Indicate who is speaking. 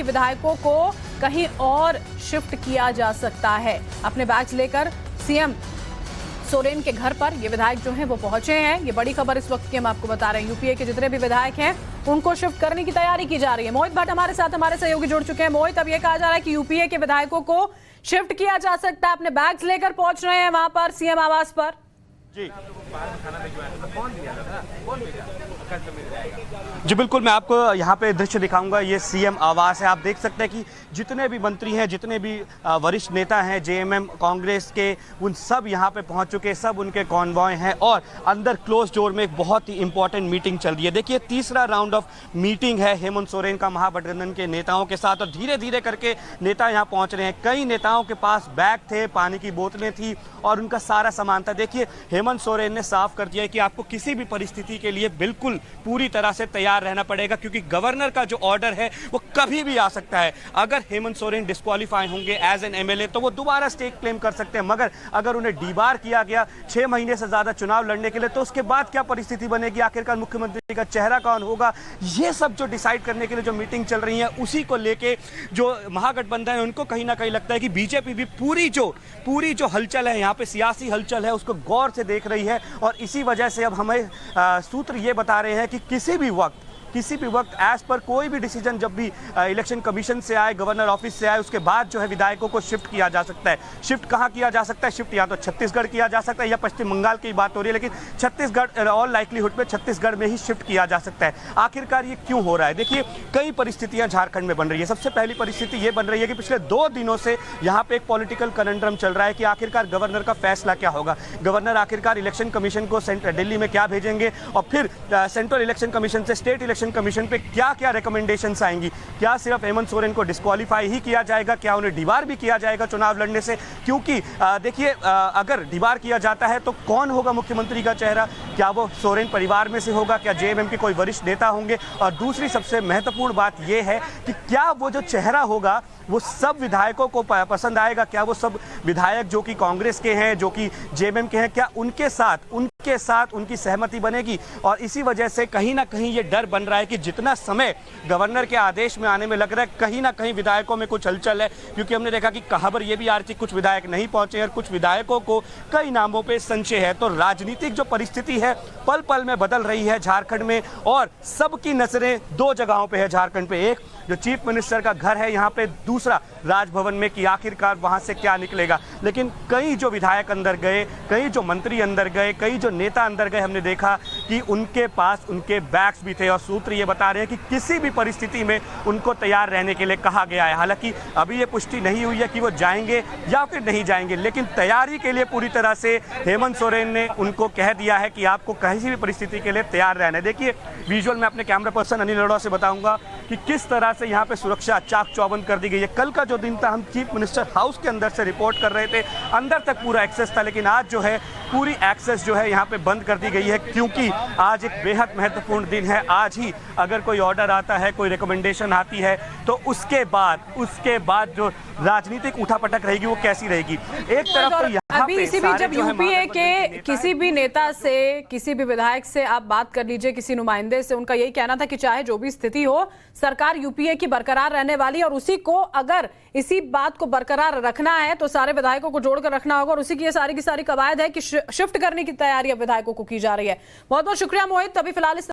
Speaker 1: विधायकों को कहीं और शिफ्ट किया जा सकता है। अपने बैग्स लेकर सीएम सोरेन के घर पर ये विधायक जो हैं वो पहुंचे हैं। ये बड़ी खबर इस वक्त की हम आपको बता रहे हैं। यूपीए के जितने भी विधायक हैं उनको शिफ्ट करने की तैयारी की जा रही है। मोहित भट्ट हमारे साथ हमारे सहयोगी जुड़ चुके हैं। मोहित, अब ये कहा जा रहा है कि यूपीए के विधायकों को शिफ्ट किया जा सकता है। अपने बैग्स लेकर पहुंच रहे हैं वहां पर सीएम आवास पर।
Speaker 2: जी बिल्कुल, मैं आपको यहाँ पे दृश्य दिखाऊंगा। ये सीएम आवास है। आप देख सकते हैं कि जितने भी मंत्री हैं, जितने भी वरिष्ठ नेता हैं जेएमएम कांग्रेस के, उन सब यहाँ पे पहुँच चुके हैं। सब उनके कॉन्वॉय हैं और अंदर क्लोज डोर में एक बहुत ही इंपॉर्टेंट मीटिंग चल रही है। देखिए, तीसरा राउंड ऑफ मीटिंग है हेमंत सोरेन का महागठबंधन के नेताओं के साथ, और धीरे धीरे करके नेता यहाँ पहुँच रहे हैं। कई नेताओं के पास बैग थे, पानी की बोतलें थी और उनका सारा सामान था। देखिए, हेमंत सोरेन ने साफ कर दिया है कि आपको किसी भी परिस्थिति के लिए बिल्कुल पूरी तरह से तैयार रहना पड़ेगा, क्योंकि गवर्नर का जो ऑर्डर है वो कभी भी आ सकता है। अगर हेमंत सोरेन डिस्क्वालीफाई होंगे एज एन एमएलए तो वो दोबारा स्टेक क्लेम कर सकते हैं, मगर अगर उन्हें डीबार किया गया 6 महीने से ज्यादा चुनाव लड़ने के लिए, तो उसके बाद क्या परिस्थिति बनेगी, आखिरकार मुख्यमंत्री का चेहरा कौन होगा, ये सब जो डिसाइड करने के लिए जो मीटिंग चल रही है, उसी को लेके जो महागठबंधन है उनको कहीं ना कहीं लगता है कि बीजेपी भी पूरी जो हलचल है यहाँ पे, सियासी हलचल है, उसको गौर से देख रही है। और इसी वजह से अब हमें सूत्र ये बता रहे हैं कि किसी भी वक्त एज पर कोई भी डिसीजन जब भी इलेक्शन कमीशन से आए, गवर्नर ऑफिस से आए, उसके बाद जो है विधायकों को शिफ्ट किया जा सकता है। शिफ्ट कहाँ किया जा सकता है? शिफ्ट या तो छत्तीसगढ़ किया जा सकता है या पश्चिम बंगाल की बात हो रही है, लेकिन छत्तीसगढ़ ऑल लाइकलीहुड पे छत्तीसगढ़ में ही शिफ्ट किया जा सकता है। आखिरकार ये क्यों हो रहा है? देखिए, कई परिस्थितियां झारखंड में बन रही है। सबसे पहली परिस्थिति ये बन रही है कि पिछले 2 दिनों से यहाँ पे एक पॉलिटिकल कनंड्रम चल रहा है कि आखिरकार गवर्नर का फैसला क्या होगा। गवर्नर आखिरकार इलेक्शन कमीशन को दिल्ली में क्या भेजेंगे, और फिर सेंट्रल इलेक्शन कमीशन से स्टेट इलेक्शन कमीशन पे क्या क्या रिकमेंडेशंस आएंगी। क्या सिर्फ हेमंत सोरेन को डिस्क्वालीफाई ही किया जाएगा? क्या उन्हें डीबार भी किया जाएगा चुनाव लड़ने से? क्योंकि देखिए, अगर डीबार किया जाता है तो कौन होगा मुख्यमंत्री का चेहरा? क्या वो सोरेन परिवार में से होगा? क्या जेएमएम के कोई वरिष्ठ नेता होंगे? और दूसरी सबसे महत्वपूर्ण बात यह है कि क्या वो जो चेहरा होगा वो सब विधायकों को पसंद आएगा? क्या वो सब विधायक जो कि कांग्रेस के हैं, जो कि जेएमएम के हैं, क्या उनके साथ उनकी सहमति बनेगी? और इसी वजह से कहीं ना कहीं ये डर बन रहा है कि जितना समय गवर्नर के आदेश में आने में लग रहा है, कहीं ना कहीं विधायकों में कुछ हलचल है। क्योंकि हमने देखा कि खबर ये भी आ रही थी कुछ विधायक नहीं पहुंचे और कुछ विधायकों को कई नामों पे संशय है। तो राजनीतिक जो परिस्थिति है पल पल में बदल रही है झारखंड में, और सबकी नजरें 2 जगहों पे है झारखंड पे। एक जो चीफ मिनिस्टर का घर है यहाँ पे, दूसरा राजभवन में कि आखिरकार वहां से क्या निकलेगा। लेकिन कई जो विधायक अंदर गए, कई जो मंत्री अंदर गए, कई जो नेता अंदर गए, हमने देखा कि उनके पास उनके बैग्स भी थे। और सूत्र ये बता रहे हैं कि किसी भी परिस्थिति में उनको तैयार रहने के लिए कहा गया है। हालांकि अभी ये पुष्टि नहीं हुई है कि वो जाएंगे या फिर नहीं जाएंगे, लेकिन तैयारी के लिए पूरी तरह से हेमंत सोरेन ने उनको कह दिया है कि आपको किसी भी परिस्थिति के लिए तैयार रहना है। देखिए, विजुअल में अपने कैमरा पर्सन अनिल अरोड़ा से बताऊंगा कि किस तरह से यहाँ पे सुरक्षा चाक चौबंद कर दी गई है। कल का जो दिन था, हम चीफ मिनिस्टर हाउस के अंदर से रिपोर्ट कर रहे थे, अंदर तक पूरा एक्सेस था, लेकिन आज जो है पूरी एक्सेस जो है यहाँ पे बंद कर दी गई है, क्योंकि आज एक बेहद महत्वपूर्ण दिन है। आज ही अगर कोई ऑर्डर आता है, कोई रिकमेंडेशन आती है, तो उसके बाद जो राजनीतिक उठापटक रहेगी वो कैसी रहेगी। एक तरफ तो
Speaker 1: अभी इसी बीच जब यूपीए के किसी भी नेता से, किसी भी विधायक से आप बात कर लीजिए, किसी नुमाइंदे से, उनका यही कहना था कि चाहे जो भी स्थिति हो, सरकार यूपीए की बरकरार रहने वाली, और उसी को अगर इसी बात को बरकरार रखना है तो सारे विधायकों को जोड़कर रखना होगा, और उसी की ये सारी की सारी कवायद है कि शिफ्ट करने की तैयारी अब विधायकों को की जा रही है। बहुत बहुत शुक्रिया मोहित। अभी फिलहाल